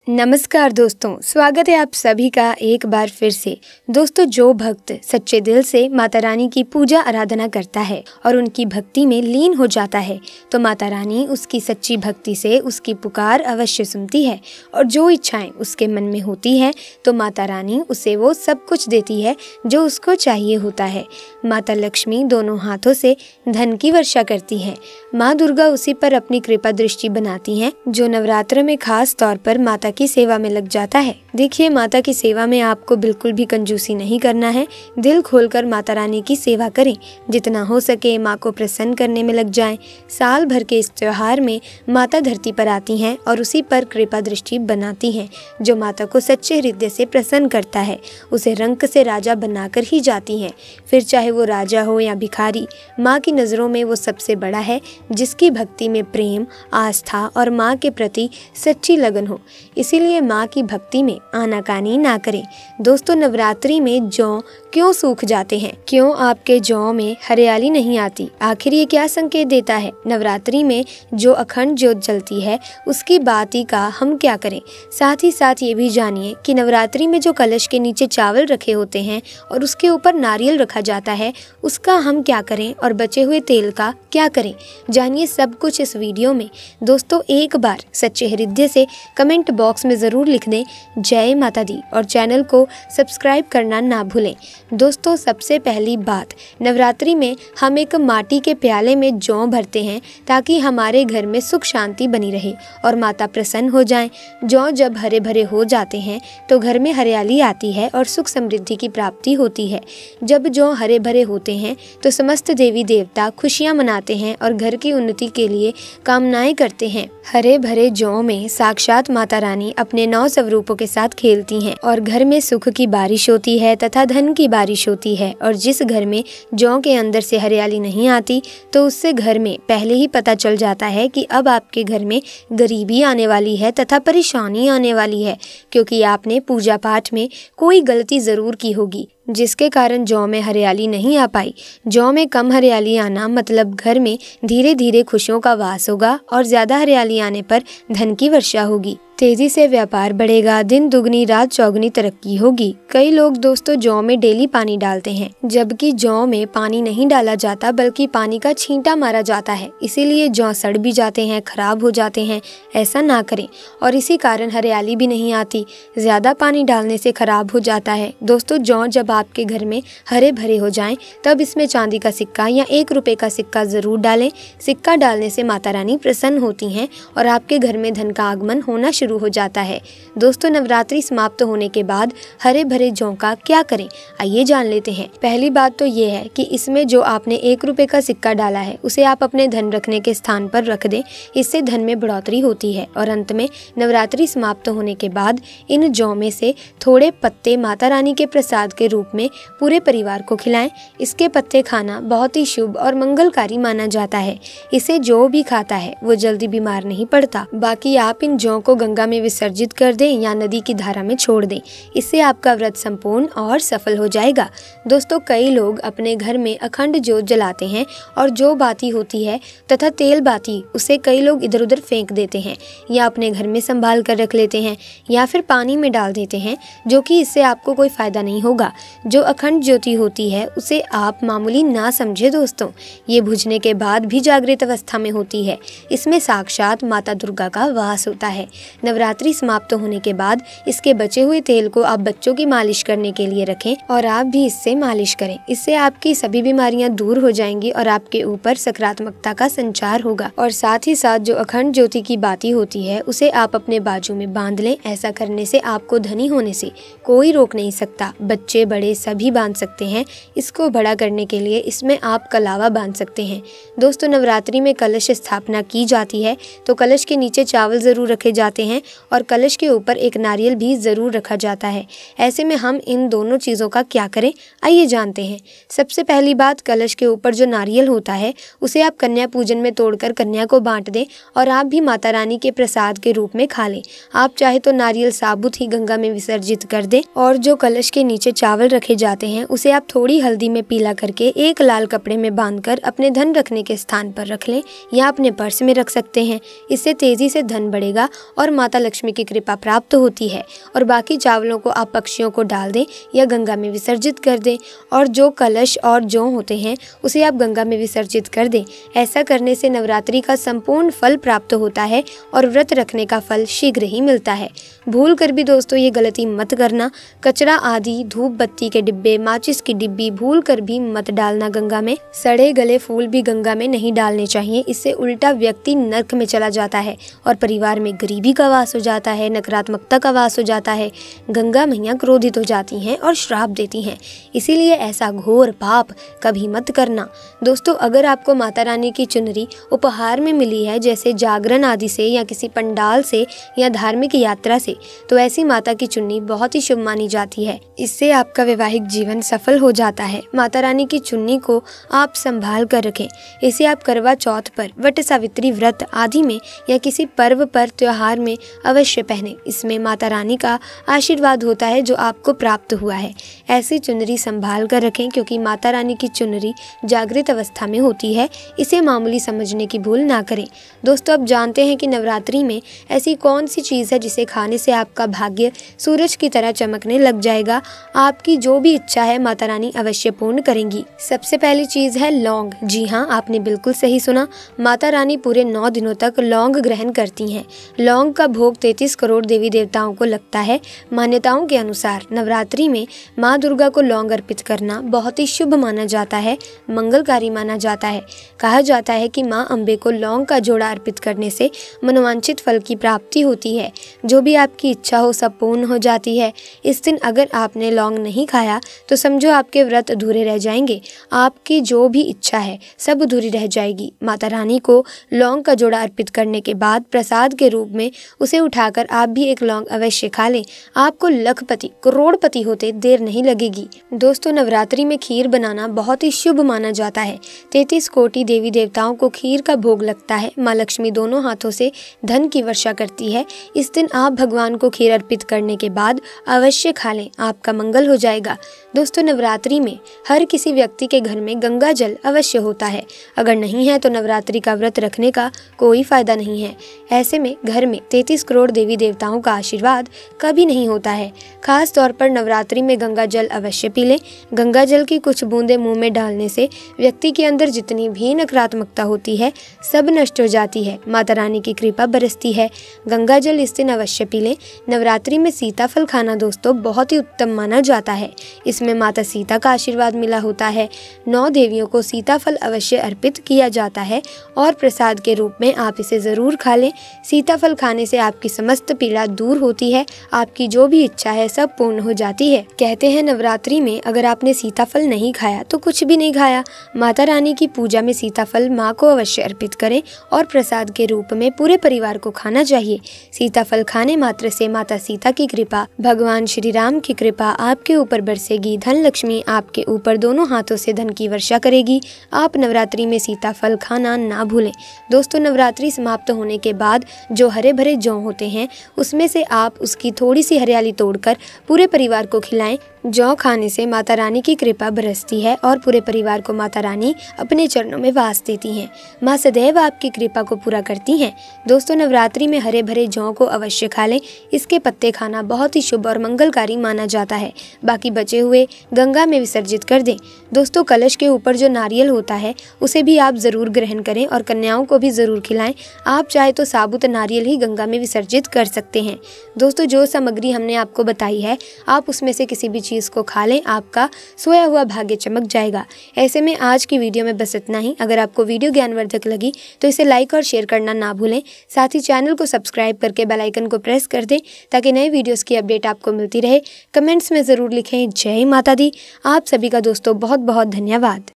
नमस्कार दोस्तों, स्वागत है आप सभी का एक बार फिर से। दोस्तों, जो भक्त सच्चे दिल से माता रानी की पूजा आराधना करता है और उनकी भक्ति में लीन हो जाता है तो माता रानी उसकी सच्ची भक्ति से उसकी पुकार अवश्य सुनती है और जो इच्छाएं उसके मन में होती है तो माता रानी उसे वो सब कुछ देती है जो उसको चाहिए होता है। माता लक्ष्मी दोनों हाथों से धन की वर्षा करती है। माँ दुर्गा उसी पर अपनी कृपा दृष्टि बनाती हैं जो नवरात्र में खास तौर पर माता की सेवा में लग जाता है। देखिए, माता की सेवा में आपको बिल्कुल भी कंजूसी नहीं करना है। दिल खोलकर माता रानी की सेवा करें। जितना हो सके माँ को प्रसन्न करने में लग जाएं। साल भर के इस त्योहार में माता धरती पर आती हैं और उसी पर कृपा दृष्टि बनाती हैं। जो माता को सच्चे हृदय से प्रसन्न करता है उसे रंक से राजा बनाकर ही जाती हैं। फिर चाहे वो राजा हो या भिखारी, माँ की नज़रों में वो सबसे बड़ा है जिसकी भक्ति में प्रेम, आस्था और माँ के प्रति सच्ची लगन हो। इसीलिए माँ की भक्ति में आनाकानी ना करें। दोस्तों, नवरात्रि में जौ क्यों सूख जाते हैं? क्यों आपके जौ में हरियाली नहीं आती? आखिर ये क्या संकेत देता है? नवरात्रि में जो अखंड ज्योत जलती है उसकी बाती का हम क्या करें? साथ ही साथ ये भी जानिए कि नवरात्रि में जो कलश के नीचे चावल रखे होते हैं और उसके ऊपर नारियल रखा जाता है उसका हम क्या करें और बचे हुए तेल का क्या करें? जानिए सब कुछ इस वीडियो में। दोस्तों, एक बार सच्चे हृदय से कमेंट बॉक्स में ज़रूर लिख दें जय माता दी और चैनल को सब्सक्राइब करना ना भूलें। दोस्तों, सबसे पहली बात, नवरात्रि में हम एक माटी के प्याले में जौ भरते हैं ताकि हमारे घर में सुख शांति बनी रहे और माता प्रसन्न हो जाएं। जौ जब हरे भरे हो जाते हैं तो घर में हरियाली आती है और सुख समृद्धि की प्राप्ति होती है। जब जौ हरे भरे होते हैं तो समस्त देवी देवता खुशियाँ मनाते हैं और घर की उन्नति के लिए कामनाएं करते हैं। हरे भरे जौ में साक्षात माता रानी अपने 9 स्वरूपों के साथ खेलती हैं और घर में सुख की बारिश होती है तथा धन की बारिश होती है। और जिस घर में जौ के अंदर से हरियाली नहीं आती तो उससे घर में पहले ही पता चल जाता है कि अब आपके घर में गरीबी आने वाली है तथा परेशानी आने वाली है, क्योंकि आपने पूजा पाठ में कोई गलती ज़रूर की होगी जिसके कारण जौ में हरियाली नहीं आ पाई। जौ में कम हरियाली आना मतलब घर में धीरे धीरे खुशियों का वास होगा और ज़्यादा हरियाली आने पर धन की वर्षा होगी। तेजी से व्यापार बढ़ेगा, दिन दुगनी रात चौगुनी तरक्की होगी। कई लोग दोस्तों जौ में डेली पानी डालते हैं जबकि जौ में पानी नहीं डाला जाता बल्कि पानी का छींटा मारा जाता है। इसीलिए जौ सड़ भी जाते हैं, खराब हो जाते हैं। ऐसा ना करें और इसी कारण हरियाली भी नहीं आती। ज़्यादा पानी डालने से खराब हो जाता है। दोस्तों, जौ जब आपके घर में हरे भरे हो जाएं तब इसमें चांदी का सिक्का या 1 रुपए का सिक्का ज़रूर डालें। सिक्का डालने से माता रानी प्रसन्न होती हैं और आपके घर में धन का आगमन होना शुरू हो जाता है। दोस्तों, नवरात्रि समाप्त होने के बाद हरे भरे जौ का क्या करें, आइए जान लेते हैं। पहली बात तो ये है कि इसमें जो आपने 1 रुपए का सिक्का डाला है उसे आप अपने धन रखने के स्थान पर रख दें। इससे धन में बढ़ोतरी होती है। और अंत में नवरात्रि समाप्त होने के बाद इन जौ में से थोड़े पत्ते माता रानी के प्रसाद के रूप में पूरे परिवार को खिलाएं। इसके पत्ते खाना बहुत ही शुभ और मंगलकारी माना जाता है। इसे जो भी खाता है वो जल्दी बीमार नहीं पड़ता। बाकी आप इन जौ को गंगा में विसर्जित कर दें या नदी की धारा में छोड़ दें। इससे आपका व्रत संपूर्ण और सफल हो जाएगा। दोस्तों, कई लोग अपने घर में अखंड ज्योत जलाते हैं और जो बाती होती है तथा तेल बाती उसे कई लोग इधर उधर फेंक देते हैं या अपने घर में संभाल कर रख लेते हैं या फिर पानी में डाल देते हैं, जो कि इससे आपको कोई फायदा नहीं होगा। जो अखंड ज्योति होती है उसे आप मामूली ना समझे। दोस्तों, ये बुझने के बाद भी जागृत अवस्था में होती है। इसमें साक्षात माता दुर्गा का वास होता है। नवरात्रि समाप्त होने के बाद इसके बचे हुए तेल को आप बच्चों की मालिश करने के लिए रखें और आप भी इससे मालिश करें। इससे आपकी सभी बीमारियां दूर हो जाएंगी और आपके ऊपर सकारात्मकता का संचार होगा। और साथ ही साथ जो अखंड ज्योति की बाती होती है उसे आप अपने बाजू में बांध लें। ऐसा करने से आपको धनी होने से कोई रोक नहीं सकता। बच्चे बड़े सभी बांध सकते हैं। इसको बड़ा करने के लिए इसमें आप कलावा बांध सकते हैं। दोस्तों, नवरात्रि में कलश स्थापना की जाती है तो कलश के नीचे चावल जरूर रखे जाते हैं और कलश के ऊपर एक नारियल भी ज़रूर रखा जाता है। ऐसे में हम इन दोनों चीज़ों का क्या करें, आइए जानते हैं। सबसे पहली बात, कलश के ऊपर जो नारियल होता है उसे आप कन्या पूजन में तोड़कर कन्या को बांट दें और आप भी माता रानी के प्रसाद के रूप में खा लें। आप चाहे तो नारियल साबुत ही गंगा में विसर्जित कर दें। और जो कलश के नीचे चावल रखे जाते हैं उसे आप थोड़ी हल्दी में पीला करके एक लाल कपड़े में बांधकर अपने धन रखने के स्थान पर रख लें या अपने पर्स में रख सकते हैं। इससे तेजी से धन बढ़ेगा और माता लक्ष्मी की कृपा प्राप्त होती है। और बाकी चावलों को आप पक्षियों को डाल दें या गंगा में विसर्जित कर दें, और जो कलश और जौ होते हैं उसे आप गंगा में विसर्जित कर दें। ऐसा करने से नवरात्रि का संपूर्ण फल प्राप्त होता है और व्रत रखने का फल शीघ्र ही मिलता है। भूल कर भी दोस्तों ये गलती मत करना। कचरा आदि, धूप बत्ती के डिब्बे, माचिस की डिब्बी भूल कर भी मत डालना गंगा में। सड़े गले फूल भी गंगा में नहीं डालने चाहिए। इससे उल्टा व्यक्ति नर्क में चला जाता है और परिवार में गरीबी का वास हो जाता है, नकारात्मकता का वास हो जाता है। गंगा मैया क्रोधित हो जाती हैं और श्राप देती हैं। इसीलिए ऐसा घोर पाप कभी मत करना। दोस्तों, अगर आपको माता रानी की चुनरी उपहार में मिली है, जैसे जागरण आदि से या किसी पंडाल से या धार्मिक यात्रा से, तो ऐसी माता की चुन्नी बहुत ही शुभ मानी जाती है। इससे आपका वैवाहिक जीवन सफल हो जाता है। माता रानी की चुन्नी को आप संभाल कर रखें। इसे आप करवा चौथ पर, वट सावित्री व्रत आदि में या किसी पर्व पर, त्योहार में अवश्य पहने। इसमें माता रानी का आशीर्वाद होता है जो आपको प्राप्त हुआ है। ऐसी चुनरी संभाल कर रखें, क्योंकि माता रानी की चुनरी जागृत अवस्था में होती है। इसे मामूली समझने की भूल ना करें। दोस्तों, अब जानते हैं कि नवरात्रि में ऐसी कौन सी चीज़ है जिसे खाने से आपका भाग्य सूरज की तरह चमकने लग जाएगा। आपकी जो भी इच्छा है माता रानी अवश्य पूर्ण करेंगी। सबसे पहली चीज़ है लौंग। जी हाँ, आपने बिल्कुल सही सुना। माता रानी पूरे 9 दिनों तक लौंग ग्रहण करती हैं। लौंग का भोग 33 करोड़ देवी देवताओं को लगता है। मान्यताओं के अनुसार नवरात्रि में माँ दुर्गा को लौंग अर्पित करना बहुत ही शुभ माना जाता है, मंगलकारी माना जाता है। कहा जाता है कि माँ अम्बे को लौंग का जोड़ा अर्पित करने से मनोवांछित फल की प्राप्ति होती है। जो भी आपकी इच्छा हो सब पूर्ण हो जाती है। इस दिन अगर आपने लौंग नहीं खाया तो समझो आपके व्रत अधूरे रह जाएंगे। आपकी जो भी इच्छा है सब अधूरी रह जाएगी। माता रानी को लौंग का जोड़ा अर्पित करने के बाद प्रसाद के रूप में उसे उठाकर आप भी एक लौंग अवश्य खा लें। आपको लखपति करोड़पति होते देर नहीं लगेगी। दोस्तों, नवरात्रि में खीर बनाना बहुत ही शुभ माना जाता है। 33 कोटि देवी देवताओं को खीर का भोग लगता है। माँ लक्ष्मी दोनों हाथों से धन की वर्षा करती है। इस दिन आप भगवान को खीर अर्पित करने के बाद अवश्य खा लें, आपका मंगल हो जाएगा। दोस्तों, नवरात्रि में हर किसी व्यक्ति के घर में गंगा जल अवश्य होता है। अगर नहीं है तो नवरात्रि का व्रत रखने का कोई फायदा नहीं है। ऐसे में घर में 33 करोड़ देवी देवताओं का आशीर्वाद कभी नहीं होता है। खास तौर पर नवरात्रि में गंगा जल अवश्य पी लें। गंगा जल की कुछ बूंदें मुंह में डालने से व्यक्ति के अंदर जितनी भी नकारात्मकता होती है सब नष्ट हो जाती है। माता रानी की कृपा बरसती है। गंगा जल इस दिन अवश्य पी लें। नवरात्रि में सीताफल खाना दोस्तों बहुत ही उत्तम माना जाता है। इसमें माता सीता का आशीर्वाद मिला होता है। 9 देवियों को सीताफल अवश्य अर्पित किया जाता है और प्रसाद के रूप में आप इसे जरूर खा लें। सीताफल खाने से आपकी समस्त पीड़ा दूर होती है। आपकी जो भी इच्छा है सब पूर्ण हो जाती है। कहते हैं नवरात्रि में अगर आपने सीताफल नहीं खाया तो कुछ भी नहीं खाया। माता रानी की पूजा में सीताफल माँ को अवश्य अर्पित करें और प्रसाद के रूप में पूरे परिवार को खाना चाहिए। सीताफल खाने मात्र से माता सीता की कृपा, भगवान श्री राम की कृपा आपके ऊपर बरसेगी। धन लक्ष्मी आपके ऊपर दोनों हाथों से धन की वर्षा करेगी। आप नवरात्रि में सीताफल खाना ना भूलें। दोस्तों, नवरात्रि समाप्त होने के बाद जो हरे भरे जौ होते हैं उसमें से आप उसकी थोड़ी सी हरियाली तोड़कर पूरे परिवार को खिलाएं। जौ खाने से माता रानी की कृपा बरसती है और पूरे परिवार को माता रानी अपने चरणों में वास देती हैं। माँ सदैव आपकी कृपा को पूरा करती हैं। दोस्तों, नवरात्रि में हरे भरे जौ को अवश्य खा लें। इसके पत्ते खाना बहुत ही शुभ और मंगलकारी माना जाता है। बाकी बचे हुए गंगा में विसर्जित कर दें। दोस्तों, कलश के ऊपर जो नारियल होता है उसे भी आप ज़रूर ग्रहण करें और कन्याओं को भी ज़रूर खिलाएं। आप चाहे तो साबुत नारियल ही गंगा में विसर्जित कर सकते हैं। दोस्तों, जो सामग्री हमने आपको बताई है आप उसमें से किसी भी चीज़ को खा लें, आपका सोया हुआ भाग्य चमक जाएगा। ऐसे में आज की वीडियो में बस इतना ही। अगर आपको वीडियो ज्ञानवर्धक लगी तो इसे लाइक और शेयर करना ना भूलें। साथ ही चैनल को सब्सक्राइब करके बेल आइकन को प्रेस कर दें ताकि नए वीडियोस की अपडेट आपको मिलती रहे। कमेंट्स में ज़रूर लिखें जय माता दी। आप सभी का दोस्तों बहुत बहुत धन्यवाद।